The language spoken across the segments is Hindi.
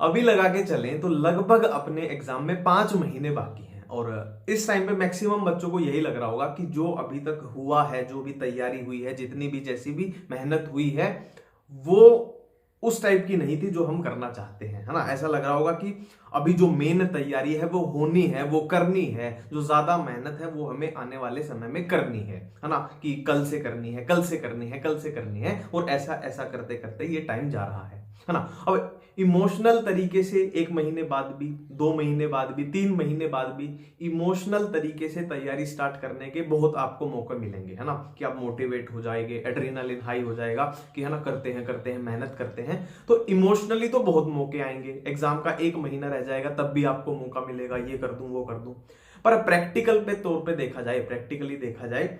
अभी लगा के चलें तो लगभग अपने एग्जाम में 5 महीने बाकी हैं और इस टाइम पे मैक्सिमम बच्चों को यही लग रहा होगा कि जो अभी तक हुआ है, जो भी तैयारी हुई है, जितनी भी जैसी भी मेहनत हुई है, वो उस टाइप की नहीं थी जो हम करना चाहते हैं, है ना। ऐसा लग रहा होगा कि अभी जो मेन तैयारी है वो होनी है, वो करनी है, जो ज्यादा मेहनत है वो हमें आने वाले समय में करनी है ना, कि कल से करनी है, कल से करनी है, कल से करनी है, और ऐसा ऐसा करते करते ये टाइम जा रहा है ना। अब इमोशनल तरीके से 1 महीने बाद भी, 2 महीने बाद भी, 3 महीने बाद भी इमोशनल तरीके से तैयारी स्टार्ट करने के बहुत आपको मौके मिलेंगे, है ना, कि आप मोटिवेट हो जाएंगे, एड्रेनालिन हाई हो जाएगा कि है ना, करते हैं मेहनत करते हैं। तो इमोशनली तो बहुत मौके आएंगे, एग्जाम का 1 महीना रह जाएगा तब भी आपको मौका मिलेगा, ये कर दूं वो कर दूं। पर प्रैक्टिकल पे तौर पे देखा जाए, प्रैक्टिकली देखा जाए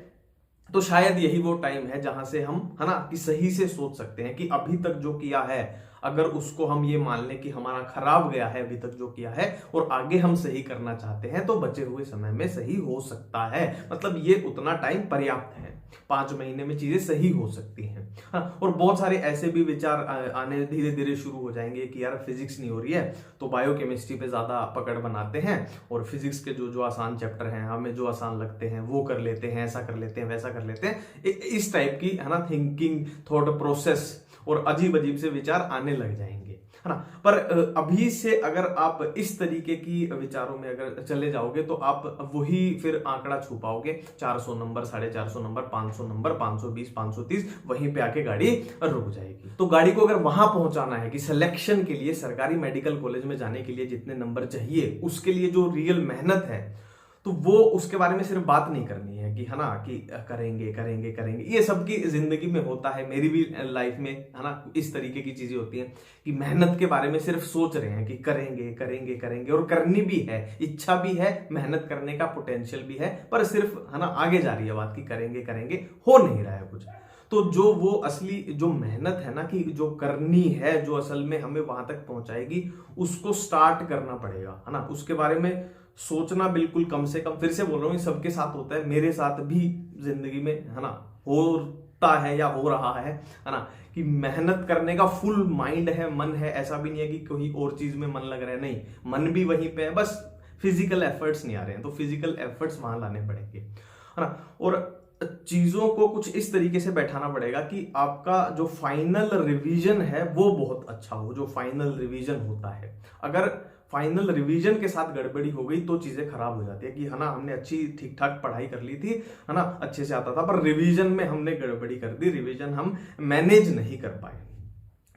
तो शायद यही वो टाइम है जहां से हम, है ना, कि सही से सोच सकते हैं कि अभी तक जो किया है, अगर उसको हम ये मान लें कि हमारा खराब गया है अभी तक जो किया है, और आगे हम सही करना चाहते हैं, तो बचे हुए समय में सही हो सकता है। मतलब ये उतना टाइम पर्याप्त है, 5 महीने में चीजें सही हो सकती हैं। हाँ, और बहुत सारे ऐसे भी विचार आने धीरे धीरे शुरू हो जाएंगे कि यार फिजिक्स नहीं हो रही है तो बायोकेमिस्ट्री पे ज्यादा पकड़ बनाते हैं, और फिजिक्स के जो जो आसान चैप्टर हैं, हमें जो आसान लगते हैं वो कर लेते हैं, ऐसा कर लेते हैं, वैसा कर लेते हैं। इस टाइप की, है ना, थिंकिंग, थॉट प्रोसेस और अजीब अजीब से विचार आने लग जाएंगे, है ना। पर अभी से अगर आप इस तरीके की विचारों में अगर चले जाओगे तो आप वही फिर आंकड़ा छू पाओगे, 400 नंबर, 450 नंबर, 500 नंबर, 520, 530, वहीं पे आके गाड़ी रुक जाएगी। तो गाड़ी को अगर वहां पहुंचाना है कि सिलेक्शन के लिए, सरकारी मेडिकल कॉलेज में जाने के लिए जितने नंबर चाहिए, उसके लिए जो रियल मेहनत है, तो वो उसके बारे में सिर्फ बात नहीं करनी है कि, है ना, कि करेंगे करेंगे करेंगे। ये सबकी जिंदगी में होता है, मेरी भी लाइफ में, है ना, इस तरीके की चीजें होती हैं कि मेहनत के बारे में सिर्फ सोच रहे हैं कि करेंगे करेंगे करेंगे, और करनी भी है, इच्छा भी है, मेहनत करने का पोटेंशियल भी है, पर सिर्फ, है ना, आगे जा रही है बात कि करेंगे करेंगे, हो नहीं रहा है कुछ। तो जो वो असली जो मेहनत है ना, कि जो करनी है, जो असल में हमें वहां तक पहुंचाएगी, उसको स्टार्ट करना पड़ेगा, है ना। उसके बारे में सोचना बिल्कुल कम से कम, फिर से बोल रहा हूँ, सबके साथ होता है, मेरे साथ भी जिंदगी में, है ना, होता है या हो रहा है ना, कि मेहनत करने का फुल माइंड है, मन है, ऐसा भी नहीं है कि कोई और चीज में मन लग रहा है, नहीं, मन भी वहीं पे है, बस फिजिकल एफर्ट्स नहीं आ रहे हैं, तो फिजिकल एफर्ट्स वहां लाने पड़ेंगे, है ना। और चीजों को कुछ इस तरीके से बैठाना पड़ेगा कि आपका जो फाइनल रिवीजन है वो बहुत अच्छा हो। जो फाइनल रिवीजन होता है, अगर फाइनल रिवीजन के साथ गड़बड़ी हो गई तो चीजें खराब हो जाती है कि, है ना, हमने अच्छी ठीक ठाक पढ़ाई कर ली थी, है ना, अच्छे से आता था, पर रिवीजन में हमने गड़बड़ी कर दी, रिवीजन हम मैनेज नहीं कर पाए,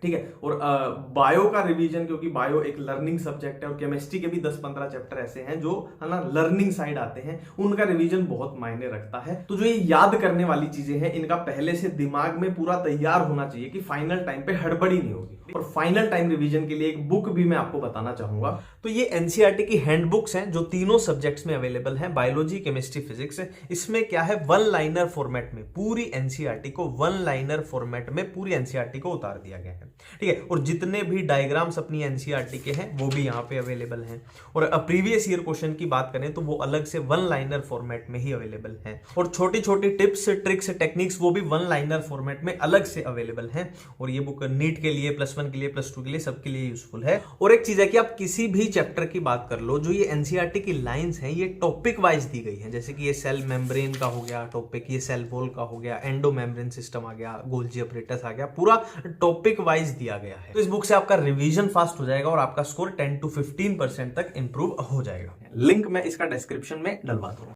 ठीक है। और बायो का रिवीजन, क्योंकि बायो एक लर्निंग सब्जेक्ट है, और केमिस्ट्री के भी 10-15 चैप्टर ऐसे हैं जो, है ना, लर्निंग साइड आते हैं, उनका रिवीजन बहुत मायने रखता है। तो जो ये याद करने वाली चीजें हैं, इनका पहले से दिमाग में पूरा तैयार होना चाहिए कि फाइनल टाइम पे हड़बड़ी नहीं होगी। और फाइनल टाइम रिवीजन के लिए एक बुक भी मैं आपको बताना चाहूंगा। तो ये एनसीईआरटी की हैंडबुक्स हैं जो तीनों सब्जेक्ट्स में अवेलेबल हैं, बायोलॉजी, केमिस्ट्री, फिजिक्स। इसमें क्या है, 1 लाइनर फॉर्मेट में पूरी एनसीईआरटी को, 1 लाइनर फॉर्मेट में पूरी एनसीईआरटी को उतार दिया गया है, ठीक है। और जितने भी डायग्राम्स अपनी एनसीईआरटी के हैं वो भी यहाँ पे अवेलेबल हैं। और प्रीवियस ईयर क्वेश्चन की बात करें तो वो अलग से 1 लाइनर फॉर्मेट में ही अवेलेबल हैं। और छोटी छोटी टिप्स, ट्रिक्स, टेक्निक्स वो भी 1 लाइनर फॉर्मेट में अलग से अवेलेबल हैं। और ये बुक नीट के लिए, +1 के लिए, +2 के लिए, सबके लिए यूजफुल है। और एक चीज है कि आप किसी भी चैप्टर की बात कर लो, जो ये एनसीईआरटी की लाइंस हैं ये टॉपिक वाइज दी गई हैं। जैसे कि ये सेल मेम्ब्रेन का हो गया टॉपिक, ये सेल वॉल का हो गया, एंडो मेम्ब्रेन सिस्टम आ गया, गोल्जी अपरेटस आ गया, पूरा टॉपिक वाइज दिया गया है। तो इस बुक से आपका रिवीजन फास्ट हो जाएगा और आपका स्कोर 10 to 15% तक इंप्रूव हो जाएगा। लिंक मैं इसका डिस्क्रिप्शन में डलवा दूंगा।